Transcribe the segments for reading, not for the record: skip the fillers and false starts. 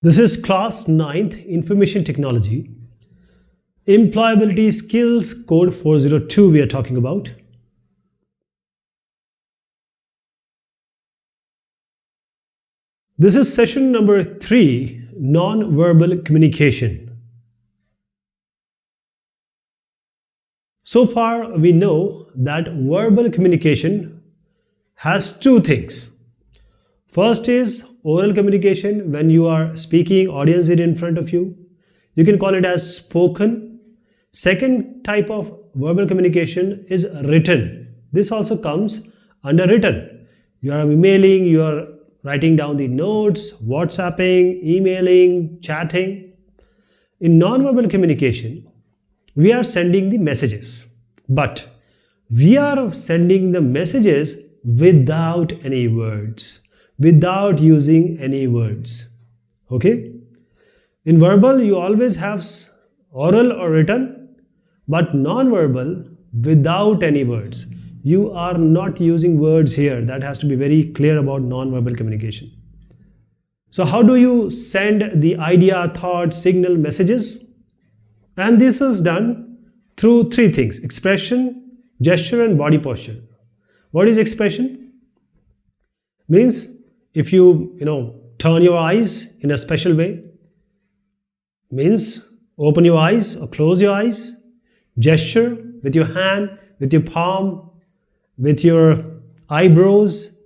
This is class 9th Information Technology. Employability Skills Code 402 we are talking about. This is session number 3, non-verbal communication. So far we know that verbal communication has two things. First is oral communication, when you are speaking, audience is in front of you. You can call it as spoken. Second type of verbal communication is written. This also comes under written. You are emailing, you are writing down the notes, WhatsApping, emailing, chatting. In non-verbal communication, we are sending the messages, but we are sending the messages without any words, without using any words. Okay? In verbal, you always have oral or written, but non-verbal, without any words. You are not using words here. That has to be very clear about non-verbal communication. So how do you send the idea, thought, signal, messages? And this is done through three things: expression, gesture, and body posture. What is expression? Means if you turn your eyes in a special way, means open your eyes or close your eyes, gesture with your hand, with your palm, with your eyebrows,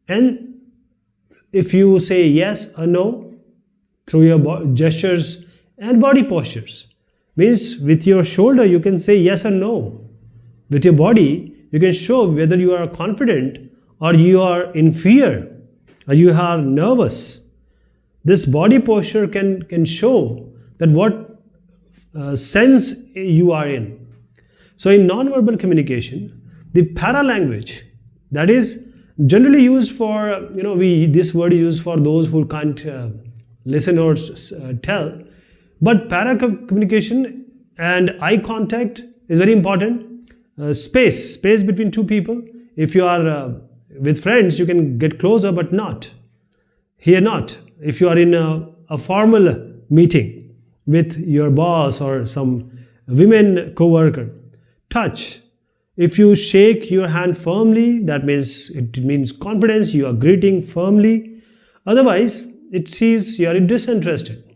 and if you say yes or no through your gestures and body postures, means with your shoulder you can say yes or no. With your body you can show whether you are confident or you are in fear or you are nervous. This body posture can show that what sense you are in. So in non-verbal communication, the paralanguage, that is generally used for, this word is used for those who can't listen or tell, but para communication and eye contact is very important. Space between two people. If you are with friends, you can get closer, but not. Here not. If you are in a formal meeting with your boss or some women co-worker, touch. If you shake your hand firmly, that means it means confidence, you are greeting firmly. Otherwise, it sees you are disinterested.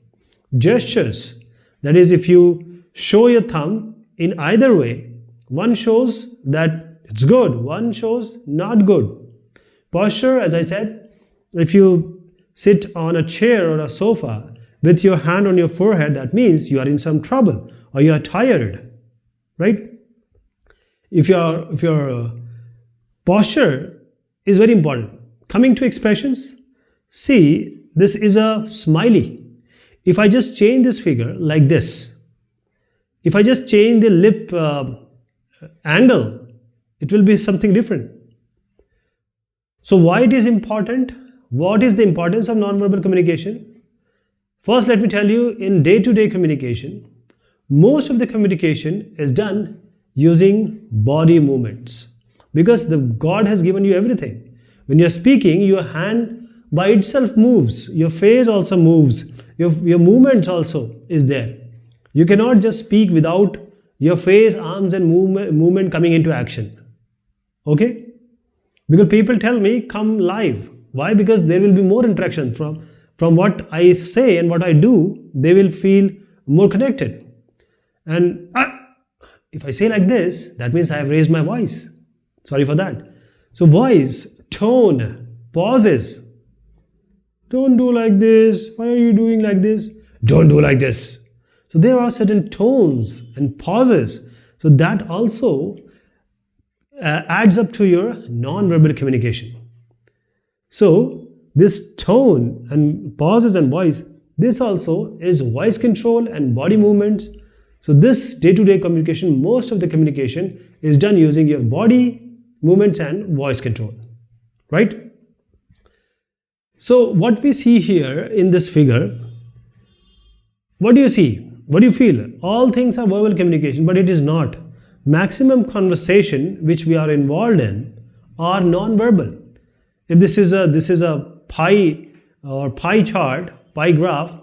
Gestures, that is, if you show your thumb in either way, one shows that it's good, one shows not good. Posture, as I said, if you sit on a chair or a sofa with your hand on your forehead, that means you are in some trouble or you are tired, right? If your posture is very important. Coming to expressions, see, this is a smiley. If I just change this figure like this, if I just change the lip angle, it will be something different. So why it is important? What is the importance of non-verbal communication? First, let me tell you, in day-to-day communication, most of the communication is done using body movements, because God has given you everything. When you're speaking, your hand by itself moves, your face also moves, your movements also is there. You cannot just speak without your face, arms and movement coming into action. Okay? Because people tell me, come live. Why? Because there will be more interaction from what I say and what I do. They will feel more connected. And if I say like this, that means I have raised my voice. Sorry for that. So voice, tone, pauses. Don't do like this. Why are you doing like this? Don't do like this. So there are certain tones and pauses. So that also adds up to your non-verbal communication. So this tone and pauses and voice, this also is voice control and body movements. So this day-to-day communication, most of the communication is done using your body movements and voice control, right? So what we see here in this figure, what do you see? What do you feel? All things are verbal communication, but it is not. Maximum conversation which we are involved in are non-verbal. If this is a pie or pie chart, pie graph,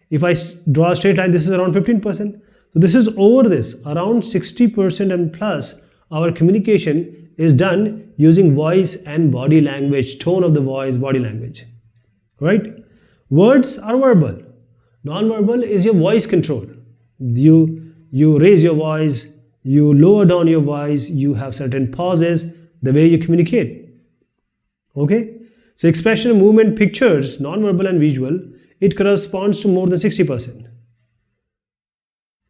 if I draw a straight line, this is around 15%. So this is over this, around 60% and plus, our communication is done using voice and body language, tone of the voice, body language, right? Words are verbal. Non-verbal is your voice control. You raise your voice, you lower down your voice, you have certain pauses, the way you communicate. Okay? So expression, movement, pictures, non-verbal and visual, it corresponds to more than 60%.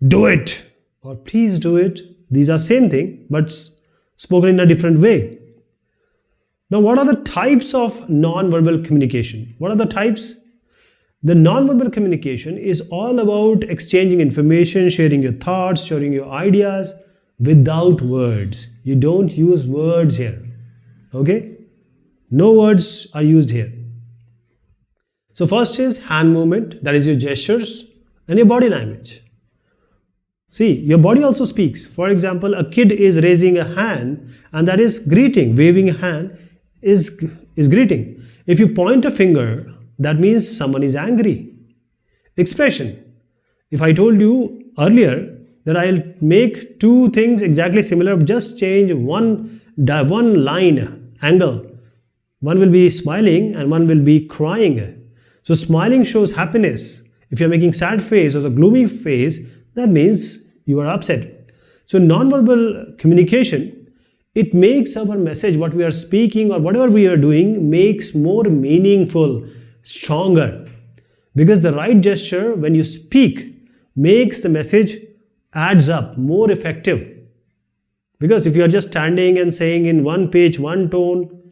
Do it or please do it. These are same thing but spoken in a different way. Now what are the types of non-verbal communication? What are the types? The non-verbal communication is all about exchanging information, sharing your thoughts, sharing your ideas without words. You don't use words here. Okay? No words are used here. So first is hand movement, that is your gestures and your body language. See, your body also speaks. For example, a kid is raising a hand and that is greeting. Waving a hand is greeting. If you point a finger, that means someone is angry. Expression. If I told you earlier that I'll make two things exactly similar, just change one line angle. One will be smiling and one will be crying. So smiling shows happiness. If you're making sad face or a gloomy face, that means you are upset. So non-verbal communication, it makes our message, what we are speaking or whatever we are doing, makes more meaningful, stronger. Because the right gesture, when you speak, makes the message adds up, more effective. Because if you are just standing and saying in one pitch, one tone,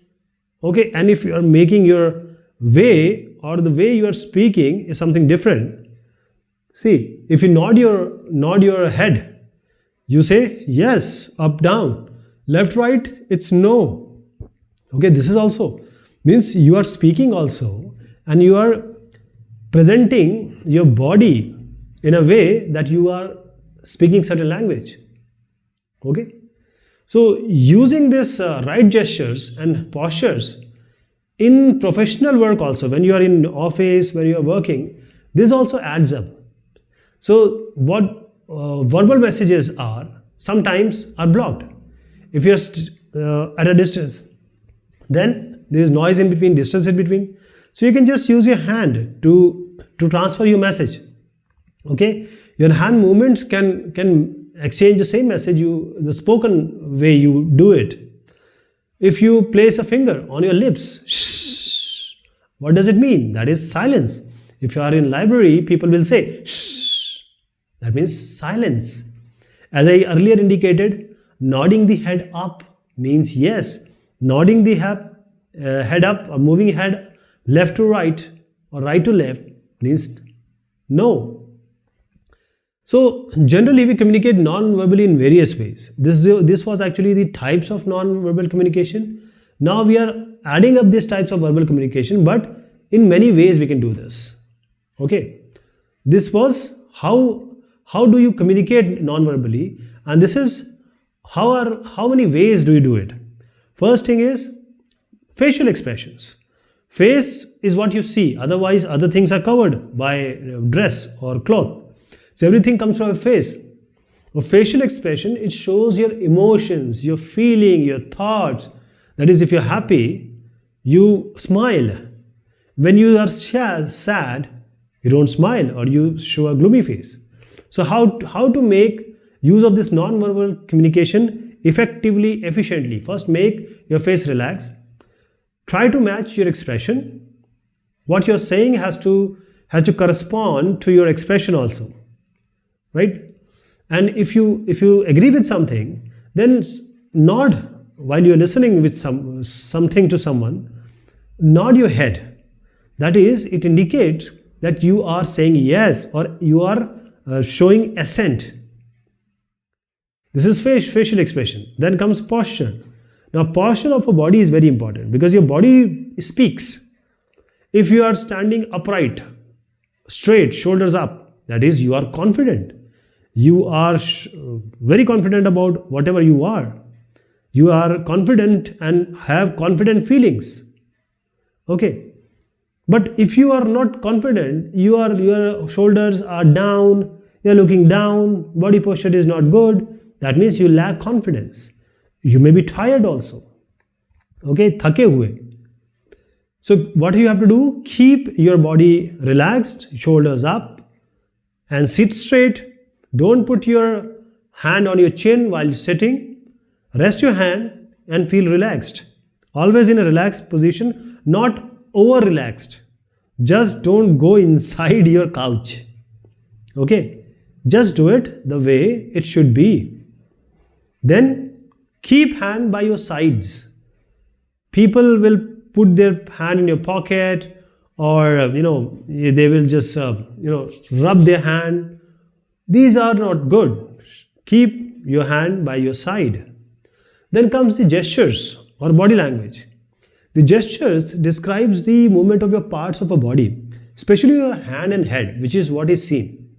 okay, and if you are making your way or the way you are speaking is something different. See, if you nod your head, you say yes, up, down, left, right, it's no. Okay, this is also means you are speaking also and you are presenting your body in a way that you are speaking certain language. Okay, so using this right gestures and postures in professional work also, when you are in office, when you are working, this also adds up. So what verbal messages are sometimes are blocked. If you are at a distance, then there is noise in between, distance in between. So you can just use your hand to transfer your message. Okay, your hand movements can exchange the same message, the spoken way you do it. If you place a finger on your lips, shh, what does it mean? That is silence. If you are in library, people will say shh, that means silence. As I earlier indicated, nodding the head up means yes. Nodding the head up or moving head left to right or right to left means no. So generally we communicate non-verbally in various ways. This was actually the types of non-verbal communication. Now we are adding up these types of verbal communication, but in many ways we can do this. Okay, this was how do you communicate non-verbally, and this is how many ways do you do it. First thing is facial expressions. Face is what you see, otherwise other things are covered by dress or cloth. So everything comes from a face. A facial expression, it shows your emotions, your feeling, your thoughts. That is, if you're happy, you smile. When you are sad, you don't smile or you show a gloomy face. So how to make use of this non-verbal communication effectively, efficiently? First, make your face relax. Try to match your expression. What you're saying has to correspond to your expression also. Right? And if you agree with something, then nod while you're listening with something to someone. Nod your head. That is, it indicates that you are saying yes or you are showing assent. This is facial expression. Then comes posture. Now, posture of a body is very important because your body speaks. If you are standing upright, straight, shoulders up, that is, you are confident. You are very confident about whatever you are. You are confident and have confident feelings. Okay. But if you are not confident, your shoulders are down, you're looking down, body posture is not good, that means you lack confidence. You may be tired also. Okay, thake hue. So what you have to do, keep your body relaxed, shoulders up, and sit straight. Don't put your hand on your chin while sitting. Rest your hand and feel relaxed. Always in a relaxed position, not over relaxed. Just don't go inside your couch. Okay? Just do it the way it should be. Then keep hand by your sides. People will put their hand in your pocket, or they will just rub their hand. These are not good. Keep your hand by your side. Then comes the gestures or body language. The gestures describes the movement of your parts of a body, especially your hand and head, which is what is seen.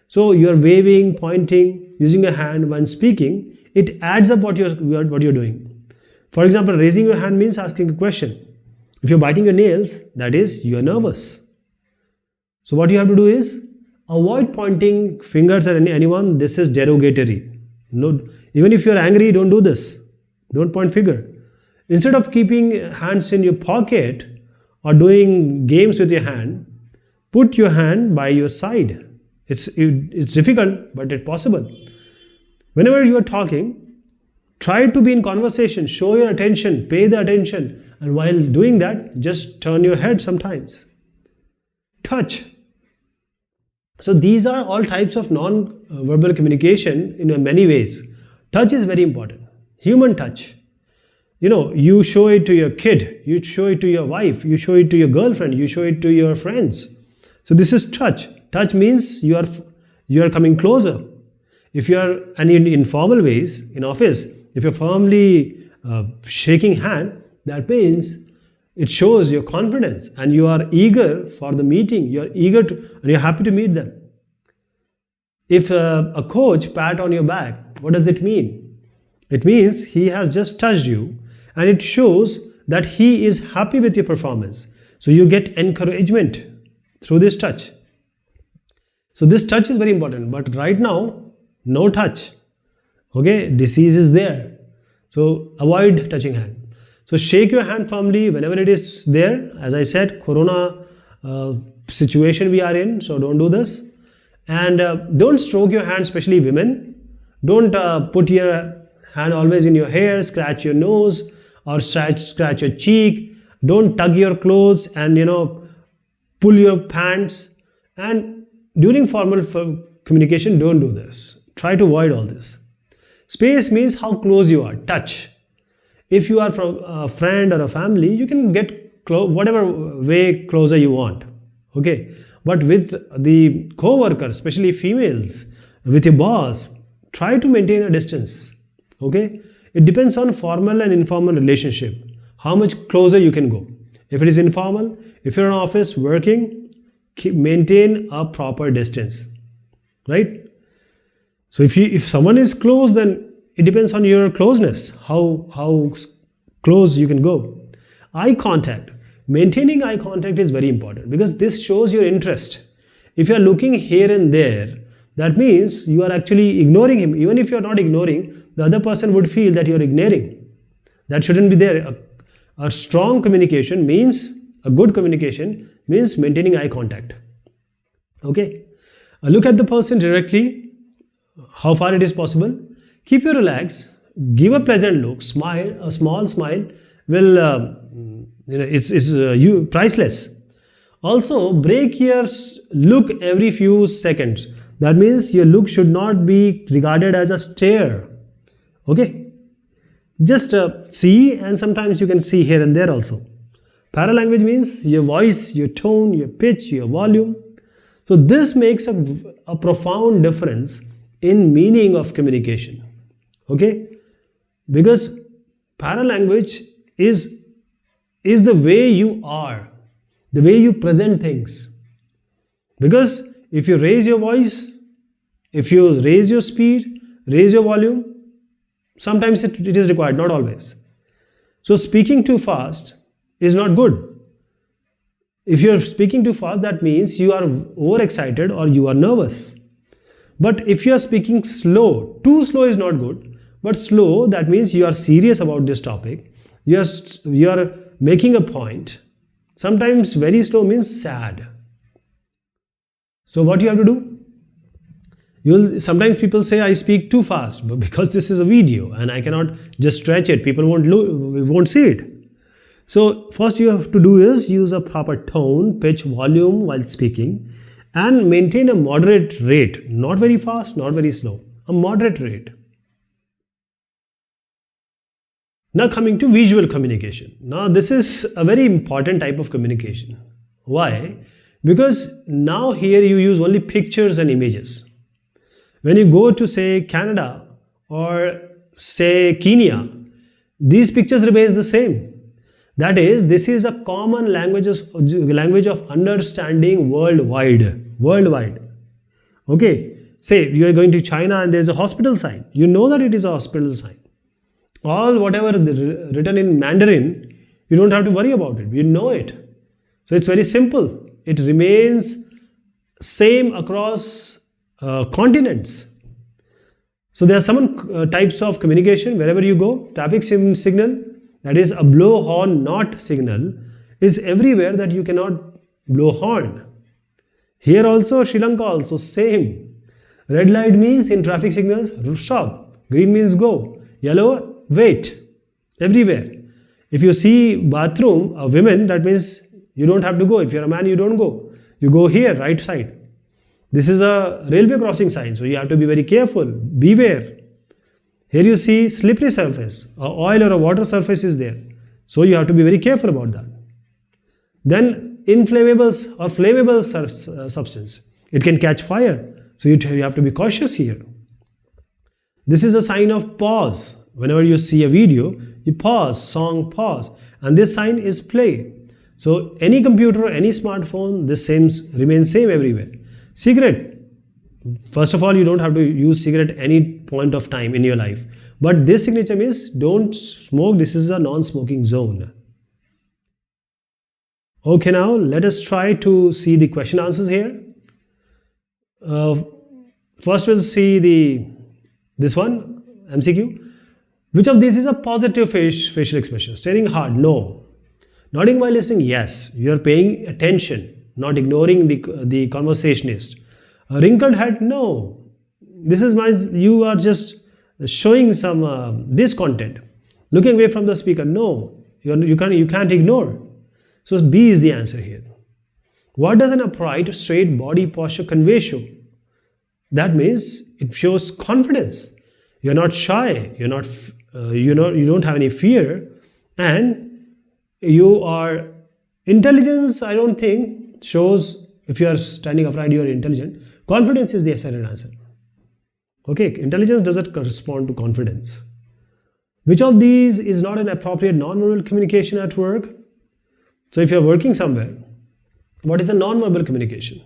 So you are waving, pointing, using your hand when speaking. It adds up what you're doing. For example, raising your hand means asking a question. If you're biting your nails, that is, you are nervous. So what you have to do is avoid pointing fingers at anyone. This is derogatory. No, even if you're angry, don't do this. Don't point finger. Instead of keeping hands in your pocket or doing games with your hand, put your hand by your side. It's difficult, but it's possible. Whenever you are talking, try to be in conversation, show your attention, pay the attention, and while doing that, just turn your head sometimes. Touch. So these are all types of non-verbal communication in many ways. Touch is very important. Human touch. You show it to your kid, you show it to your wife, you show it to your girlfriend, you show it to your friends. So this is touch. Touch means you are coming closer. If you are, and in informal ways, in office, if you're firmly shaking hand, that means it shows your confidence and you are eager for the meeting. You are eager to, and you're happy to meet them. If a coach pat on your back, what does it mean? It means he has just touched you, and it shows that he is happy with your performance. So you get encouragement through this touch. So this touch is very important. But right now, no touch. Okay, disease is there. So avoid touching hand. So shake your hand firmly whenever it is there. As I said, corona situation we are in, so don't do this. And don't stroke your hand, especially women. Don't put your hand always in your hair, scratch your nose or scratch your cheek. Don't tug your clothes and pull your pants. And during formal communication, don't do this. Try to avoid all this. Space means how close you are. Touch. If you are from a friend or a family, you can get whatever way closer you want. Okay. But with the co-worker, especially females, with your boss, try to maintain a distance. Okay. It depends on formal and informal relationship. How much closer you can go. If it is informal, if you're in an office working, maintain a proper distance. Right? So if someone is close, then it depends on your closeness, how close you can go. Eye contact. Maintaining eye contact is very important because this shows your interest. If you are looking here and there, that means you are actually ignoring him. Even if you are not ignoring, the other person would feel that you are ignoring. That shouldn't be there. A strong communication means, a good communication means maintaining eye contact. Okay. Look at the person directly, how far it is possible. Keep your relax, give a pleasant look, smile. A small smile will, it's priceless. Also, break your look every few seconds. That means your look should not be regarded as a stare. Okay? Just see, and sometimes you can see here and there also. Paralanguage means your voice, your tone, your pitch, your volume. So this makes a profound difference in meaning of communication. Okay? Because paralanguage is the way you are, the way you present things. Because if you raise your voice, if you raise your speed, raise your volume, sometimes it is required, not always. So speaking too fast is not good. If you're speaking too fast, that means you are overexcited or you are nervous. But if you are speaking slow, too slow is not good, but slow, that means you are serious about this topic. You are making a point. Sometimes very slow means sad. So what you have to do? Sometimes people say I speak too fast, but because this is a video and I cannot just stretch it, people won't see it. So first you have to do is use a proper tone, pitch, volume while speaking, and maintain a moderate rate, not very fast, not very slow, a moderate rate. Now coming to visual communication. Now this is a very important type of communication. Why? Because now here you use only pictures and images. When you go to say Canada or say Kenya, these pictures remain the same. That is, this is a common language of understanding worldwide. Okay, say you are going to China and there is a hospital sign. You know that it is a hospital sign. Whatever written in Mandarin, you don't have to worry about it. You know it. So it's very simple. It remains same across continents. So there are some types of communication wherever you go. Traffic signal, that is a blow horn not signal, is everywhere that you cannot blow horn. Here also, Sri Lanka also, same. Red light means in traffic signals, stop. Green means go. Yellow, wait. Everywhere. If you see bathroom, a women, that means you don't have to go. If you're a man, you don't go. You go here, right side. This is a railway crossing sign, so you have to be very careful. Beware. Here you see slippery surface, a oil or a water surface is there. So you have to be very careful about that. Then inflammables or flammable substance. It can catch fire. So you have to be cautious here. This is a sign of pause. Whenever you see a video, you pause, song pause. And this sign is play. So any computer, any smartphone, this remains same everywhere. Cigarette. First of all, you don't have to use cigarette any point of time in your life. But this signature means don't smoke. This is a non-smoking zone. Okay, now let us try to see the question answers here. First we'll see this one, MCQ. Which of these is a positive facial expression? Staring hard, no. Nodding while listening, yes. You are paying attention, not ignoring the conversationist. A wrinkled head, no. This is you are just showing some discontent. Looking away from the speaker, no. You can't ignore. So B is the answer here. What does an upright, straight body posture convey show? That means it shows confidence. You're not shy. You're not. You don't have any fear, and you are intelligence. I don't think shows if you are standing upright, you are intelligent. Confidence is the silent answer. Okay, intelligence doesn't correspond to confidence. Which of these is not an appropriate non-verbal communication at work? So if you're working somewhere, what is a non-verbal communication?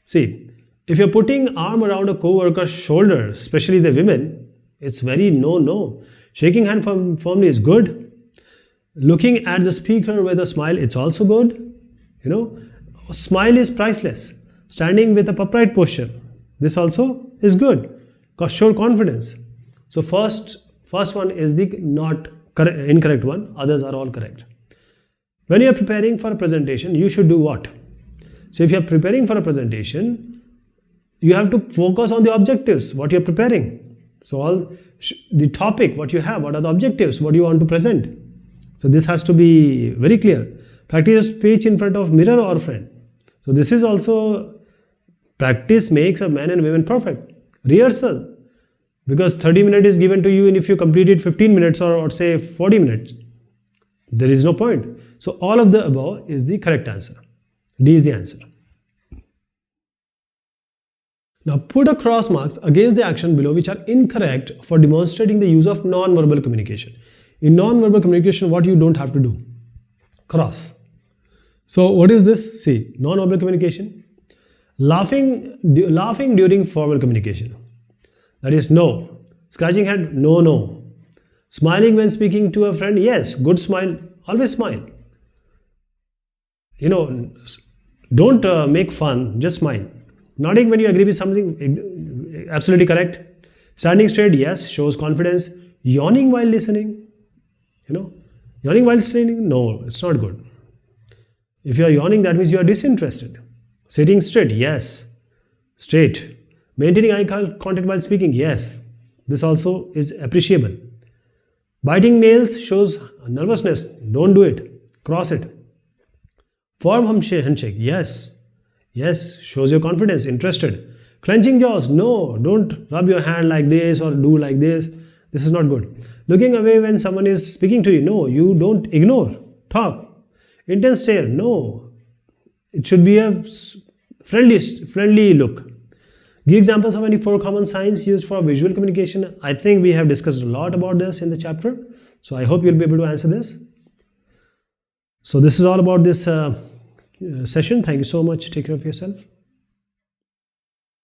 See, if you're putting arm around a co-worker's shoulder, especially the women, it's very no. Shaking hand firmly is good. Looking at the speaker with a smile, it's also good. A smile is priceless. Standing with a upright posture, this also is good. Show confidence. So first one is the incorrect one. Others are all correct. When you are preparing for a presentation, you should do what? So if you are preparing for a presentation, you have to focus on the objectives, what you are preparing. So the topic, what you have, what are the objectives, what you want to present. So this has to be very clear. Practice speech in front of mirror or friend. So this is also, practice makes a man and woman perfect. Rehearsal, because 30 minutes is given to you, and if you complete it 15 minutes or say 40 minutes, there is no point. So all of the above is the correct answer. D is the answer. Now put a cross marks against the action below which are incorrect for demonstrating the use of non-verbal communication. In non-verbal communication, what you don't have to do? Cross. So what is this? See, non-verbal communication. Laughing during formal communication. That is no. Scratching head, no. Smiling when speaking to a friend, yes. Good smile, always smile. don't make fun, just smile. Nodding when you agree with something, absolutely correct. Standing straight, yes, shows confidence. Yawning while listening, yawning while listening, no, it's not good. If you are yawning, that means you are disinterested. Sitting straight, yes, straight. Maintaining eye contact while speaking, yes, this also is appreciable. Biting nails shows nervousness, don't do it, cross it. Firm handshake, yes, yes, shows your confidence, interested. Clenching jaws, no, don't rub your hand like this or do like this. This is not good. Looking away when someone is speaking to you, no, you don't ignore, talk. Intense stare, no, it should be a friendly look. Give examples of any 4 common signs used for visual communication. I think we have discussed a lot about this in the chapter, so I hope you'll be able to answer this. So this is all about this session. Thank you so much. Take care of yourself.